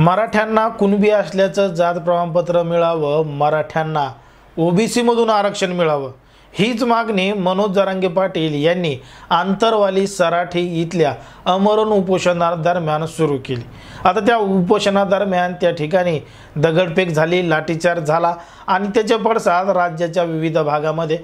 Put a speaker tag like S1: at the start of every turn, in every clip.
S1: मराठ्यांना कुणबी असल्याचं जात प्रमाणपत्र मिळावं, मराठ्यांना ओबीसी मधून आरक्षण मिळावं, हीच मागणी मनोज जरांगे पाटील यांनी आंतरवाली सराठी इथल्या आमरण उपोषणादरम्यान सुरू केली। आता त्या उपोषणादरम्यान त्या ठिकाणी दगडफेक झाली, लाठीचार्ज झाला आणि त्याचे पडसाद राज्याच्या विविध भागामध्ये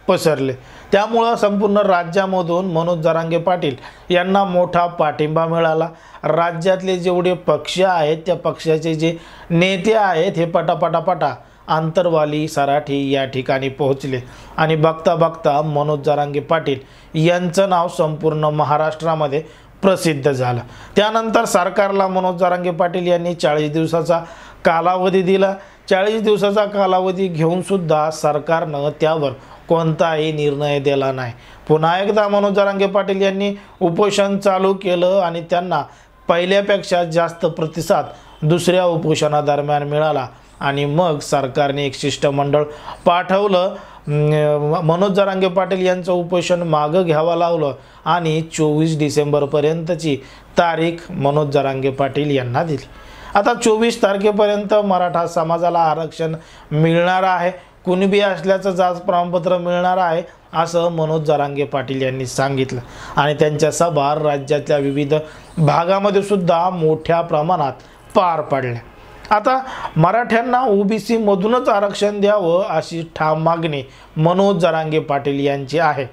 S1: पसरले। त्यामुळे संपूर्ण राज्यामधून मनोज जरांगे पाटील यांना मोठा पाठिंबा मिळाला। राज्यातले जेवढे पक्ष आहेत त्या पक्षाचे जे नेते आहेत हे पटापटा आंतरवाली सराठी या ठिकाणी पोहोचले आणि बघता बघता मनोज जरांगे पाटील यांचं नाव संपूर्ण महाराष्ट्रामध्ये प्रसिद्ध झालं। त्यानंतर सरकारला मनोज जरांगे पाटील यांनी 40 दिवसाचा कालावधी दिला। 40 दिवसाचा कालावधी घेऊन सुद्धा सरकारनं त्यावर कोणताही निर्णय दिला नाही। पुन्हा एकदा मनोज जरांगे पाटील यांनी उपोषण चालू केलं आणि त्यांना पहिल्यापेक्षा जास्त प्रतिसाद दुसऱ्या उपोषणादरम्यान मिळाला आणि मग सरकारने एक शिष्टमंडळ पाठवलं। मनोज जरांगे पाटील यांचं उपोषण मागे घ्यावं लागलं आणि 24 डिसेंबरपर्यंतची तारीख मनोज जरांगे पाटील यांना दिली। आता 24 तारखेपर्यंत मराठा समाजाला आरक्षण मिळणार आहे, कुणबी असल्याचं जात प्रमाणपत्र मिळणार आहे असं मनोज जरांगे पाटील यांनी सांगितलं आणि त्यांच्या सभा राज्यातल्या विविध भागामध्ये सुद्धा मोठ्या प्रमाणात पार पडल्या। आता मराठ्यांना ओबीसी मधूनच आरक्षण द्यावं अशी ठाम मागणी मनोज जरांगे पाटील यांची आहे।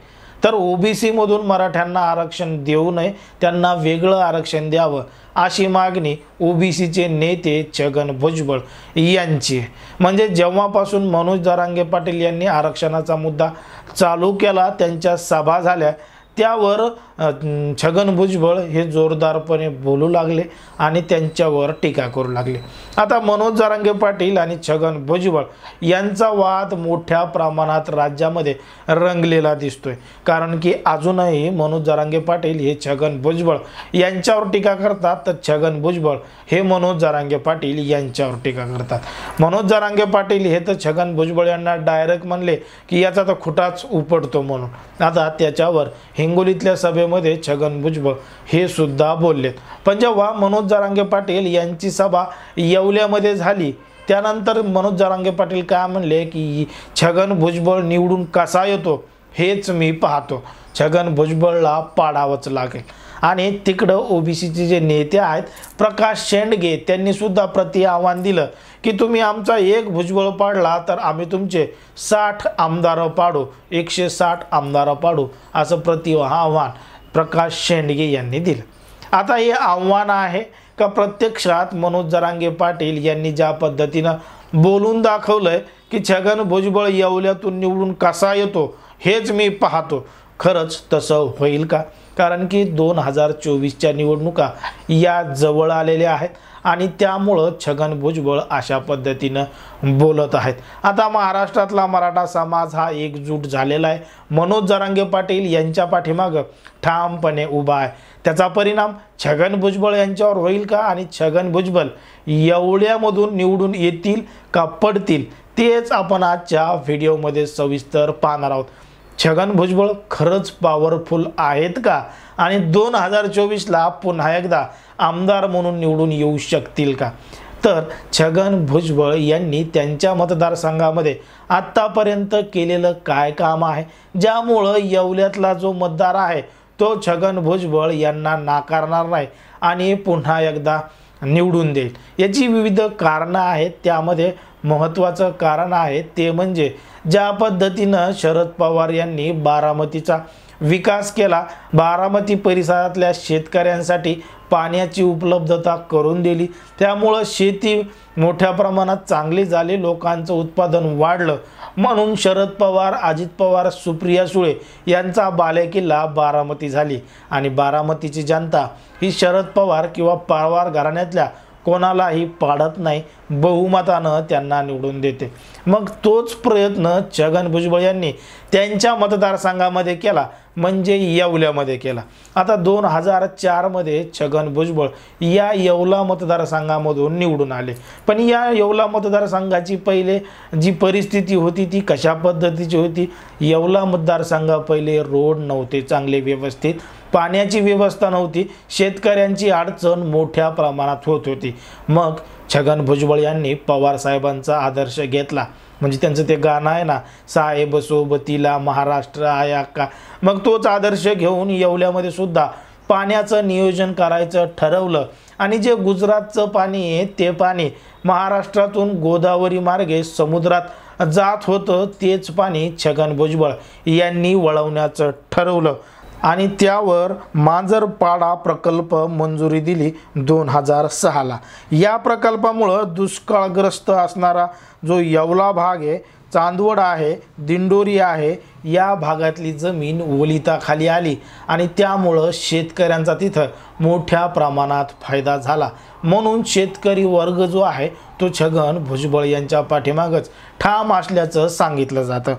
S1: तर ओबीसी मधून मराठ्यांना आरक्षण देऊ नये, त्यांना वेगळं आरक्षण द्यावं अशी मागणी ओबीसीचे नेते छगन भुजबळ यांची आहे। म्हणजे जेव्हापासून मनोज जरांगे पाटील यांनी आरक्षणाचा मुद्दा चालू केला, त्यांच्या सभा झाल्या, त्यावर छगन भुजबळ हे जोरदारपणे बोलू लागले आणि त्यांच्यावर टीका करू लागले। आता मनोज जरांगे पाटील आणि छगन भुजबळ यांचा वाद मोठ्या प्रमाणात राज्यामध्ये रंगलेला दिसतोय, कारण की अजूनही मनोज जरांगे पाटील हे छगन भुजबळ यांच्यावर टीका करतात, तर छगन भुजबळ हे मनोज जरांगे पाटील यांच्यावर टीका करतात। मनोज जरांगे पाटील हे तर छगन भुजबळ यांना डायरेक्ट म्हणले की याचा तर खुटाच उपटतो म्हणून। आता त्याच्यावर हिंगोलीतल्या सभेमध्ये छगन भुजबळ हे सुद्धा बोललेत। पण जेव्हा मनोज जरांगे पाटील यांची सभा येवल्यामध्ये झाली त्यानंतर मनोज जरांगे पाटील काय म्हणले की छगन भुजबळ निवडून कसा येतो हेच मी पाहतो, छगन भुजबळला पाडावंच लागेल। आणि तिकडं ओबीसीचे जे नेते आहेत प्रकाश शेंडगे त्यांनी सुद्धा प्रति आव्हान दिलं की तुम्ही आमचा एक भुजबळ पाडला तर आम्ही तुमचे 60 आमदार पाडू, 160 आमदार पाडू असं प्रति आव्हान प्रकाश शेंडगे यांनी दिलं। आता हे आव्हान आहे का प्रत्यक्षात मनोज जरांगे पाटील यांनी ज्या पद्धतीनं बोलून दाखवलंय की छगन भुजबळ येवल्यातून निवडून कसा येतो हेच मी पाहतो, खरंच तसं होईल का? कारण की 2024च्या निवडणुका या जवळ आलेल्या आहेत आणि त्यामुळं छगन भुजबळ अशा पद्धतीनं बोलत आहेत। आता महाराष्ट्रातला मराठा समाज हा एकजूट झालेला आहे, मनोज जरांगे पाटील यांच्या पाठीमागं ठामपणे उभा आहे। त्याचा परिणाम छगन भुजबळ यांच्यावर होईल का आणि छगन भुजबळ येवल्यामधून निवडून येतील का पडतील तेच आपण आजच्या व्हिडिओमध्ये सविस्तर पाहणार आहोत। छगन भुजबळ खरंच पॉवरफुल आहेत का आणि 2024ला पुन्हा एकदा आमदार म्हणून निवडून येऊ शकतील का? तर छगन भुजबळ यांनी त्यांच्या मतदारसंघामध्ये आत्तापर्यंत केलेलं काय काम आहे ज्यामुळं येवल्यातला जो मतदार आहे तो छगन भुजबळ यांना नाकारणार नाही आणि पुन्हा एकदा निवडून देईल। याची विविध कारणं आहेत, त्यामध्ये महत्त्वाचं कारण आहे ते म्हणजे ज्या पद्धतीनं शरद पवार यांनी बारामतीचा विकास केला, बारामती परिसरातल्या शेतकऱ्यांसाठी पाण्याची उपलब्धता करून दिली, त्यामुळं शेती मोठ्या प्रमाणात चांगली झाली, लोकांचं उत्पादन वाढलं, म्हणून शरद पवार, अजित पवार, सुप्रिया सुळे यांचा बालेकिल्ला बारामती झाली आणि बारामतीची जनता ही शरद पवार किंवा पवार घराण्यातल्या कोणालाही पाडत नाही, बहुमतानं त्यांना निवडून देते। मग तोच प्रयत्न छगन भुजबळ यांनी त्यांच्या मतदारसंघामध्ये केला, म्हणजे येवल्यामध्ये केला। आता 2004 मध्ये छगन भुजबळ या येवला मतदारसंघामधून निवडून आले, पण या येवला मतदारसंघाची पहिले जी परिस्थिती होती ती कशा पद्धतीची होती? येवला मतदारसंघा पहिले रोड नव्हते चांगले व्यवस्थित, पाण्याची व्यवस्था नव्हती, शेतकऱ्यांची अडचण मोठ्या प्रमाणात होत होती. मग छगन भुजबळ यांनी पवार साहेबांचा आदर्श घेतला. म्हणजे त्यांचं ते गाणं आहे ना, साहेब सोबतीला महाराष्ट्र आया का, मग तोच आदर्श घेऊन येवल्यामध्ये सुद्धा पाण्याचं नियोजन करायचं ठरवलं. आणि जे गुजरातचं पाणी आहे ते पाणी महाराष्ट्रातून गोदावरी मार्गे समुद्रात जात होतं, तेच पाणी छगन भुजबळ यांनी वळवण्याचं ठरवलं. आणि त्यावर मांजरपाडा प्रकल्प मंजुरी दिली 2006ला. या प्रकल्पामुळं दुष्काळग्रस्त असणारा जो येवला भाग आहे, चांदवड आहे, दिंडोरी आहे, या भागातली जमीन ओलिताखाली आली आणि त्यामुळं शेतकऱ्यांचा तिथं मोठ्या प्रमाणात फायदा झाला. म्हणून शेतकरी वर्ग जो आहे तो छगन भुजबळ यांच्या पाठीमागच ठाम असल्याचं सांगितलं जातं.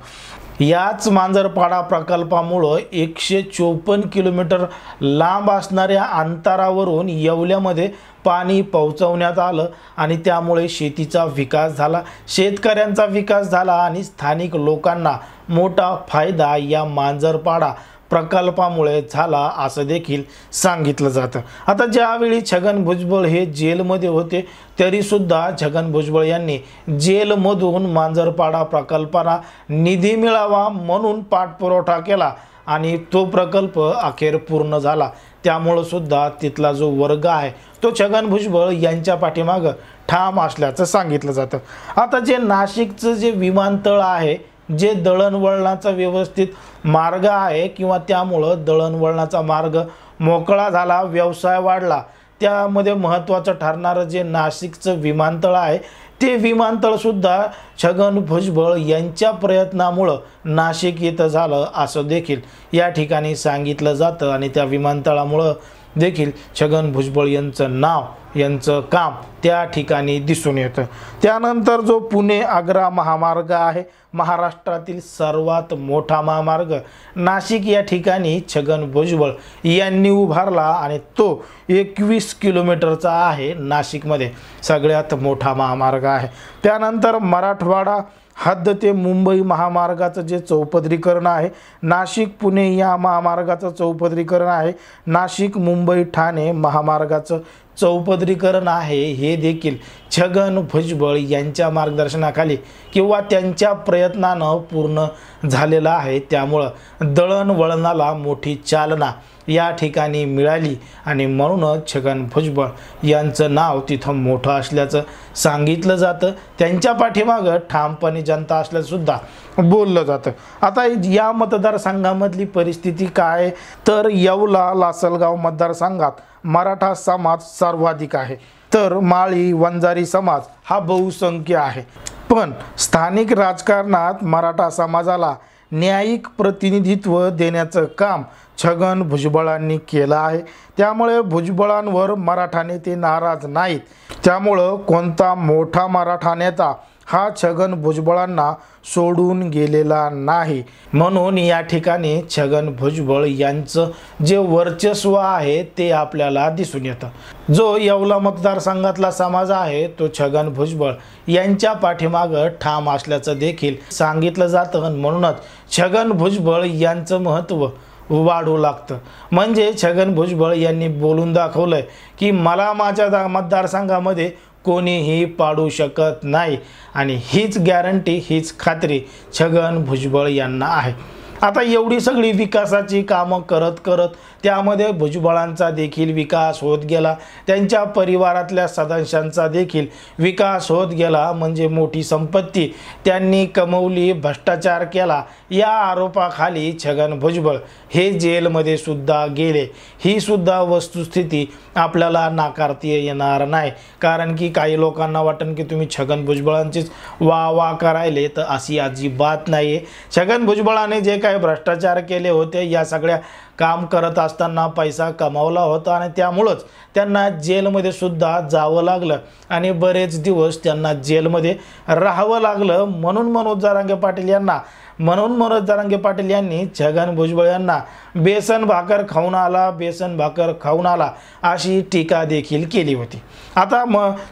S1: याच मांजरपाडा प्रकल्पामुळं 154 किलोमीटर लांब असणाऱ्या अंतरावरून येवल्यामध्ये पाणी पोहोचवण्यात आलं आणि त्यामुळे शेतीचा विकास झाला, शेतकऱ्यांचा विकास झाला आणि स्थानिक लोकांना मोठा फायदा या मांजरपाडा प्रकल्पामुळे झाला असं देखील सांगितलं जातं. आता ज्यावेळी छगन भुजबळ हे जेलमध्ये होते तरीसुद्धा छगन भुजबळ यांनी जेलमधून मांजरपाडा प्रकल्पाला निधी मिळावा म्हणून पाठपुरावा केला आणि तो प्रकल्प अखेर पूर्ण झाला. त्यामुळं सुद्धा तिथला जो वर्ग आहे तो छगन भुजबळ यांच्या पाठीमागं ठाम असल्याचं सांगितलं जातं. आता जे नाशिकचं जे विमानतळ आहे, जे दळणवळणाचा व्यवस्थित मार्ग आहे किंवा त्यामुळं दळणवळणाचा मार्ग मोकळा झाला, व्यवसाय वाढला, त्यामध्ये महत्त्वाचं ठरणारं जे नाशिकचं विमानतळ आहे ते विमानतळसुद्धा छगन भुजबळ यांच्या प्रयत्नामुळं नाशिक येतं झालं असं देखील या ठिकाणी सांगितलं जातं. आणि त्या विमानतळामुळं देखील छगन भुजबळ यांचं नाव, यांचं काम त्या ठिकाणी दिसून येतं. त्यानंतर जो पुणे आग्रा महामार्ग आहे, महाराष्ट्रातील सर्वात मोठा महामार्ग नाशिक या ठिकाणी छगन भुजबळ यांनी उभारला आणि तो 21 किलोमीटरचा आहे. नाशिकमध्ये सगळ्यात मोठा महामार्ग आहे. त्यानंतर मराठवाडा हद्द ते मुंबई महामार्गाचं जे चौपदरीकरण आहे, नाशिक पुणे या महामार्गाचं चौपदरीकरण आहे, नाशिक मुंबई ठाणे महामार्गाचं चौपदरीकरण आहे, हे देखील छगन भुजबळ यांच्या मार्गदर्शनाखाली किंवा त्यांच्या प्रयत्नानं पूर्ण झालेलं आहे. त्यामुळं दळणवळणाला मोठी चालना या ठिकाणी मिळाली आणि म्हणूनच छगन भुजबळ यांचं नाव तिथं मोठं असल्याचं सांगितलं जातं. त्यांच्या पाठीमागं ठामपणे जनता असल्यासुद्धा बोललं जातं. आता या मतदारसंघामधली परिस्थिती काय, तर येवला लासलगाव मतदारसंघात मराठा समाज सर्वाधिक आहे, तर माळी वंजारी समाज हा बहुसंख्य आहे. पण स्थानिक राजकारणात मराठा समाजाला न्यायिक प्रतिनिधित्व देण्याचं काम छगन भुजबळांनी केलं आहे. त्यामुळे भुजबळांवर मराठा नेते नाराज नाहीत. त्यामुळं कोणता मोठा मराठा नेता हा छगन भुजबळांना सोडून गेलेला नाही. म्हणून या ठिकाणी छगन भुजबळ यांचं जे वर्चस्व आहे ते आपल्याला दिसून येतं. जो येवला मतदारसंघातला समाज आहे तो छगन भुजबळ यांच्या पाठीमागं ठाम असल्याचं देखील सांगितलं जातं. म्हणूनच छगन भुजबळ यांचं महत्त्व वाढू लागतं. म्हणजे छगन भुजबळ यांनी बोलून दाखवलंय की मला माझ्या मतदारसंघामध्ये कोणीही पाडू शकत नाही आणि हीच गॅरंटी, हीच खात्री छगन भुजबळ यांना आहे. आता एवढी सगळी विकासाची कामं करत करत त्यामध्ये भुजबळांचा देखील विकास होत गेला, त्यांच्या परिवारातल्या सदस्यांचा देखील विकास होत गेला. म्हणजे मोठी संपत्ती त्यांनी कमवली, भ्रष्टाचार केला, या आरोपाखाली छगन भुजबळ हे जेलमध्ये सुद्धा गेले. ही सुद्धा वस्तुस्थिती आपल्याला नाकारता येणार नाही. कारण की काही लोकांना वाटतं की तुम्ही छगन भुजबळांचीच वाह करायले, तर अशी अजिबात नाही आहे. छगन भुजबळाने जे काही भ्रष्टाचार केले होते, या सगळ्या काम करत असताना पैसा कमावला होता आणि त्यामुळंच त्यांना जेलमध्ये सुद्धा जावं लागलं आणि बरेच दिवस त्यांना जेलमध्ये राहावं लागलं. म्हणून मनोज जरांगे पाटील यांनी छगन भुजबळ यांना बेसन भाकर खाऊन आला अशी टीका देखील केली होती. आता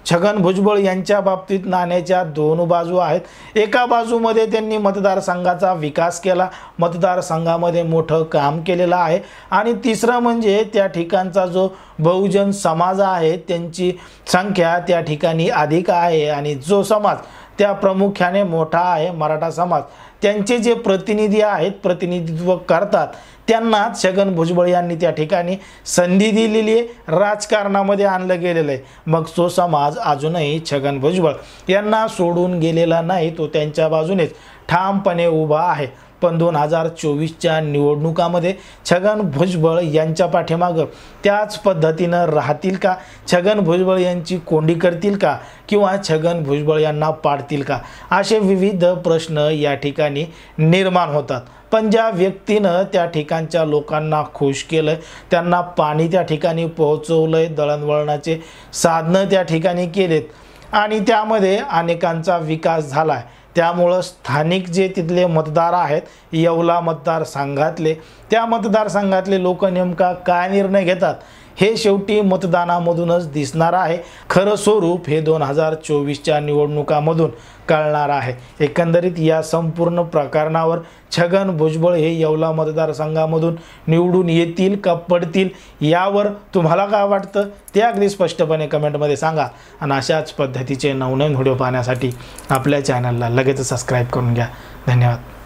S1: छगन भुजबळ यांच्या बाबतीत नाण्याच्या दोन बाजू आहेत. एका बाजूमध्ये त्यांनी मतदारसंघाचा विकास केला, मतदारसंघामध्ये मोठं काम केलेलं आहे आहे आणि तिसरं म्हणजे त्या ठिकाणचा जो बहुजन समाज आहे त्यांची संख्या त्या ठिकाणी अधिक आहे आणि जो समाज त्या प्रामुख्याने मोठा आहे मराठा समाज, त्यांचे जे प्रतिनिधी आहेत प्रतिनिधित्व करतात त्यांना छगन भुजबळ यांनी त्या ठिकाणी संधी दिलेली आहे, राजकारणामध्ये आणलं गेलेलं आहे। मग तो समाज अजूनही छगन भुजबळ यांना सोडून गेलेला नाही, तो त्यांच्या बाजूनेच ठामपणे उभा आहे। पण 2024च्या निवडणुकामध्ये छगन भुजबळ यांच्या पाठीमागं त्याच पद्धतीनं राहतील का, छगन भुजबळ यांची कोंडी करतील का किंवा छगन भुजबळ यांना पाडतील का, असे विविध प्रश्न या ठिकाणी निर्माण होतात। पण ज्या व्यक्तीनं त्या ठिकाणच्या लोकांना खुश केलं, त्यांना पाणी त्या ठिकाणी पोहोचवलंय, दळणवळणाचे साधनं त्या ठिकाणी केलेत आणि त्यामध्ये अनेकांचा विकास झाला, त्यामुळं स्थानिक जे तिथले मतदार आहेत येवला मतदारसंघातले, त्या मतदारसंघातले लोक नेमका काय निर्णय घेतात हे शेवटी मतदानामधूनच दिसणार आहे। खरं स्वरूप हे 2024च्या निवडणुकामधून कळणार आहे। एकंदरीत या संपूर्ण प्रकरणावर छगन भुजबळ हे येवला मतदारसंघामधून निवडून येतील का पडतील यावर तुम्हाला काय वाटतं ते अगदी स्पष्टपणे कमेंटमध्ये सांगा आणि अशाच पद्धतीचे नवनवीन व्हिडिओ पाहण्यासाठी आपल्या चॅनलला लगेच सबस्क्राईब करून घ्या। धन्यवाद।